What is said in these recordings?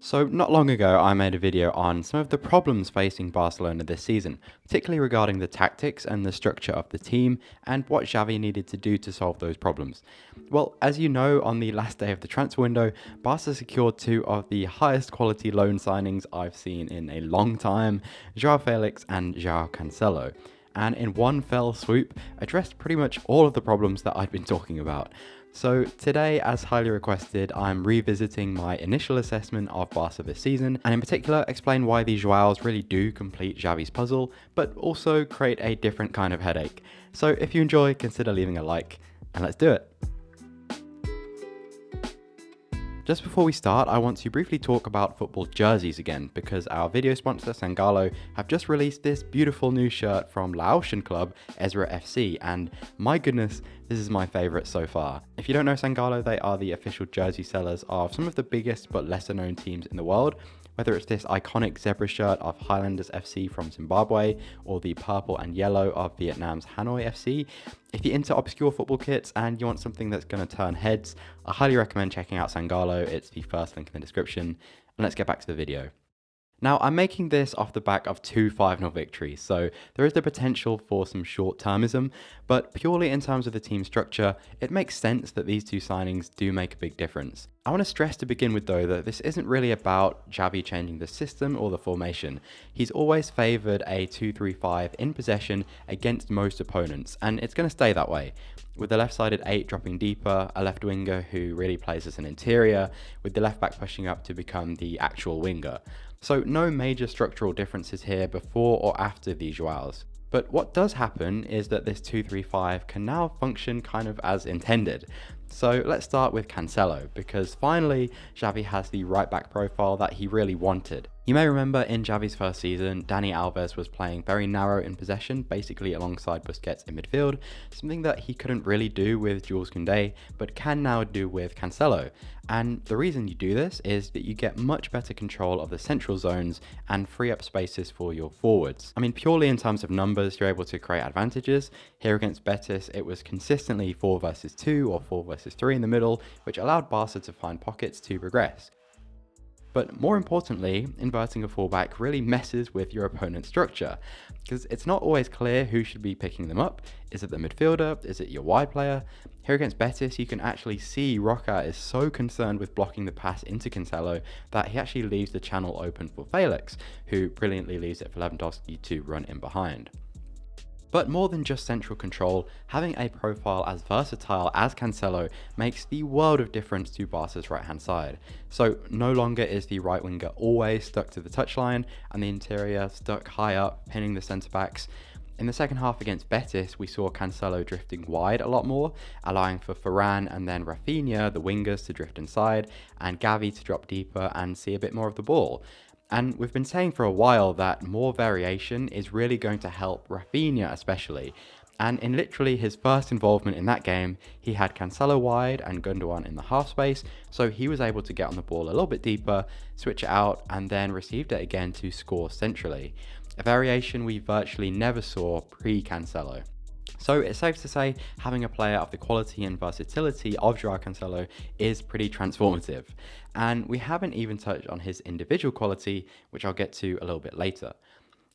So not long ago, I made a video on some of the problems facing Barcelona this season, particularly regarding the tactics and the structure of the team and what Xavi needed to do to solve those problems. Well, as you know, on the last day of the transfer window, Barca secured two of the highest quality loan signings I've seen in a long time, João Félix and João Cancelo, and in one fell swoop addressed pretty much all of the problems that I'd been talking about. So today, as highly requested, I'm revisiting my initial assessment of Barca this season, and in particular explain why the Joáos really do complete Xavi's puzzle, but also create a different kind of headache. So if you enjoy, consider leaving a like, and let's do it. Just before we start, I want to briefly talk about football jerseys again, because our video sponsor Sangalo have just released this beautiful new shirt from Laotian club Ezra FC, and my goodness, this is my favourite so far. If you don't know Sangalo, they are the official jersey sellers of some of the biggest but lesser known teams in the world. Whether it's this iconic zebra shirt of Highlanders FC from Zimbabwe, or the purple and yellow of Vietnam's Hanoi FC, if you're into obscure football kits and you want something that's going to turn heads, I highly recommend checking out Sangalo. It's the first link in the description. And let's get back to the video. Now, I'm making this off the back of two 5-0 victories, so there is the potential for some short-termism, but purely in terms of the team structure, it makes sense that these two signings do make a big difference. I want to stress to begin with though that this isn't really about Xavi changing the system or the formation. He's always favoured a 2-3-5 in possession against most opponents, and it's going to stay that way. With the left-sided 8 dropping deeper, a left winger who really plays as an interior, with the left back pushing up to become the actual winger. So no major structural differences here before or after the Joáos. But what does happen is that this 2-3-5 can now function kind of as intended. So let's start with Cancelo, because finally Xavi has the right back profile that he really wanted. You may remember in Xavi's first season, Dani Alves was playing very narrow in possession, basically alongside Busquets in midfield, something that he couldn't really do with Jules Koundé, but can now do with Cancelo. And the reason you do this is that you get much better control of the central zones and free up spaces for your forwards. I mean, purely in terms of numbers, you're able to create advantages. Here against Betis, it was consistently 4 versus 2 or 4 versus 3 in the middle, which allowed Barca to find pockets to progress. But more importantly, inverting a fullback really messes with your opponent's structure, because it's not always clear who should be picking them up. Is it the midfielder? Is it your wide player? Here against Betis, you can actually see Roca is so concerned with blocking the pass into Cancelo that he actually leaves the channel open for Felix, who brilliantly leaves it for Lewandowski to run in behind. But more than just central control, having a profile as versatile as Cancelo makes the world of difference to Barca's right hand side. So no longer is the right winger always stuck to the touchline and the interior stuck high up, pinning the centre backs. In the second half against Betis, we saw Cancelo drifting wide a lot more, allowing for Varane and then Rafinha, the wingers, to drift inside, and Gavi to drop deeper and see a bit more of the ball. And we've been saying for a while that more variation is really going to help Rafinha especially. And in literally his first involvement in that game, he had Cancelo wide and Gundogan in the half space, so he was able to get on the ball a little bit deeper, switch it out, and then received it again to score centrally. A variation we virtually never saw pre-Cancelo. So it's safe to say having a player of the quality and versatility of João Cancelo is pretty transformative. And we haven't even touched on his individual quality, which I'll get to a little bit later.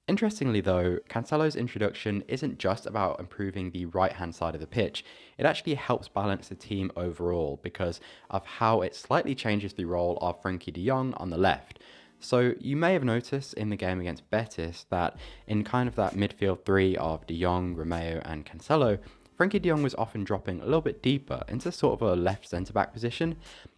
Interestingly though, Cancelo's introduction isn't just about improving the right-hand side of the pitch. It actually helps balance the team overall because of how it slightly changes the role of Frenkie de Jong on the left. So you may have noticed in the game against Betis that in kind of that midfield 3 of de Jong, Romeo and Cancelo, Frenkie de Jong was often dropping a little bit deeper into sort of a left centre-back position,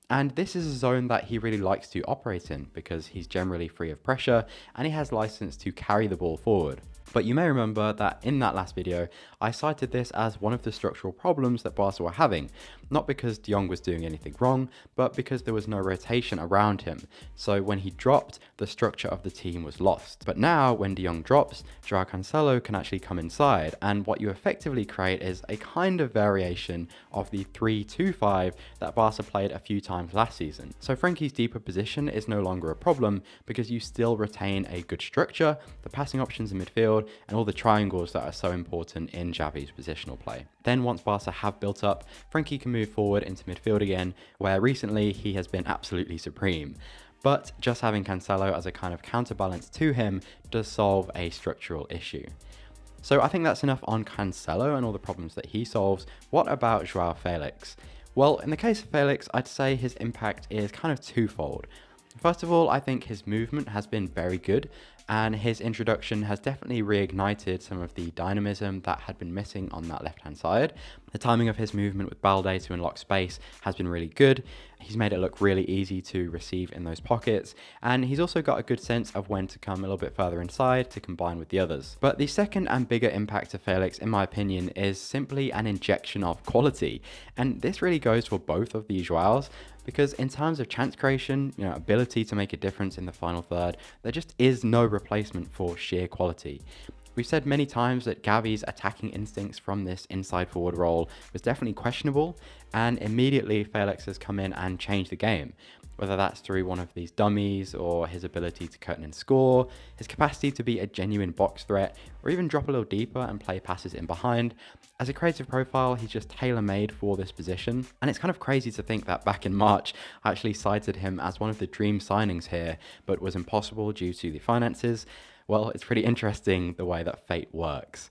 and this is a zone that he really likes to operate in because he's generally free of pressure and he has license to carry the ball forward. But you may remember that in that last video, I cited this as one of the structural problems that Barca were having, not because de Jong was doing anything wrong, but because there was no rotation around him. So when he dropped, the structure of the team was lost. But now when de Jong drops, João Cancelo can actually come inside, and what you effectively create is a kind of variation of the 3-2-5 that Barca played a few times last season. So Frenkie's deeper position is no longer a problem because you still retain a good structure, the passing options in midfield, and all the triangles that are so important in Xavi's positional play. Then once Barca have built up, Frenkie can move forward into midfield again, where recently he has been absolutely supreme. but just having Cancelo as a kind of counterbalance to him does solve a structural issue. So I think that's enough on Cancelo and all the problems that he solves. What about João Félix? Well, in the case of Felix, I'd say his impact is kind of twofold. First of all, I think his movement has been very good, and his introduction has definitely reignited some of the dynamism that had been missing on that left-hand side. The timing of his movement with Balde to unlock space has been really good. He's made it look really easy to receive in those pockets, and he's also got a good sense of when to come a little bit further inside to combine with the others. But the second and bigger impact of Felix, in my opinion, is simply an injection of quality, and this really goes for both of the Joáos. Because in terms of chance creation, ability to make a difference in the final third, there just is no replacement for sheer quality. We've said many times that Gavi's attacking instincts from this inside forward role was definitely questionable, and immediately Felix has come in and changed the game. Whether that's through one of these dummies, or his ability to cut in and score, his capacity to be a genuine box threat, or even drop a little deeper and play passes in behind. As a creative profile, he's just tailor-made for this position. And it's kind of crazy to think that back in March, I actually cited him as one of the dream signings here, but was impossible due to the finances. Well, it's pretty interesting the way that fate works.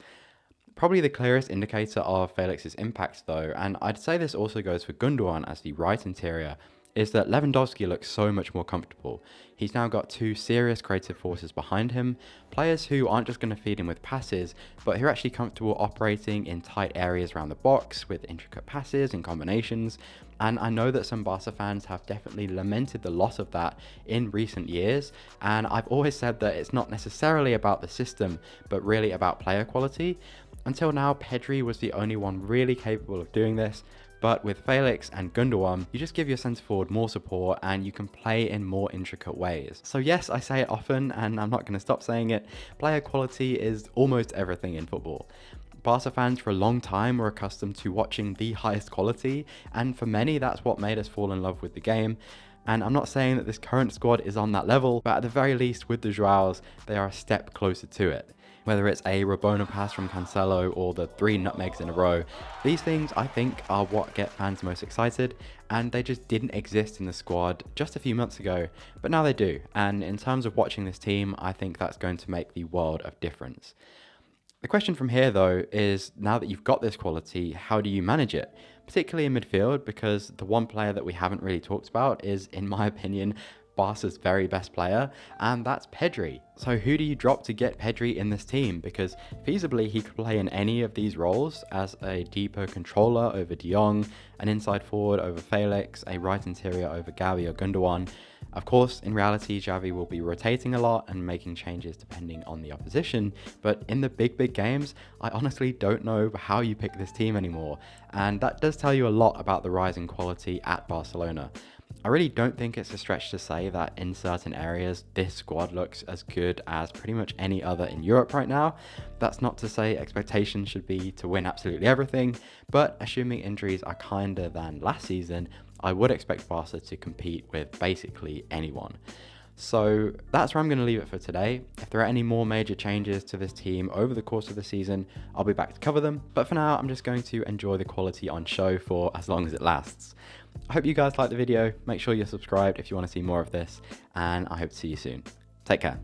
Probably the clearest indicator of Felix's impact though, and I'd say this also goes for Gundogan as the right interior, is that Lewandowski looks so much more comfortable. He's now got two serious creative forces behind him, players who aren't just going to feed him with passes, but who are actually comfortable operating in tight areas around the box with intricate passes and combinations. And I know that some Barca fans have definitely lamented the loss of that in recent years, and I've always said that it's not necessarily about the system, but really about player quality. Until now, Pedri was the only one really capable of doing this, but with Felix and Gundogan, you just give your centre forward more support and you can play in more intricate ways. So yes, I say it often and I'm not going to stop saying it, player quality is almost everything in football. Barca fans for a long time were accustomed to watching the highest quality, and for many that's what made us fall in love with the game. And I'm not saying that this current squad is on that level, but at the very least with the Joáos, they are a step closer to it. Whether it's a Rabona pass from Cancelo or the 3 nutmegs in a row, these things I think are what get fans most excited, and they just didn't exist in the squad just a few months ago, but now they do. And in terms of watching this team, I think that's going to make the world of difference. The question from here though is, now that you've got this quality, how do you manage it? Particularly in midfield, because the one player that we haven't really talked about is, in my opinion, Barca's very best player, and that's Pedri. So who do you drop to get Pedri in this team? Because feasibly he could play in any of these roles, as a deeper controller over De Jong, an inside forward over Felix, a right interior over Gavi or Gundogan. Of course, in reality, Xavi will be rotating a lot and making changes depending on the opposition, but in the big games, I honestly don't know how you pick this team anymore, and that does tell you a lot about the rise in quality at Barcelona. I really don't think it's a stretch to say that in certain areas, this squad looks as good as pretty much any other in Europe right now. That's not to say expectations should be to win absolutely everything, but assuming injuries are kinder than last season, I would expect Barca to compete with basically anyone. So that's where I'm going to leave it for today. If there are any more major changes to this team over the course of the season, I'll be back to cover them. But for now, I'm just going to enjoy the quality on show for as long as it lasts. I hope you guys liked the video. Make sure you're subscribed if you want to see more of this, and I hope to see you soon. Take care.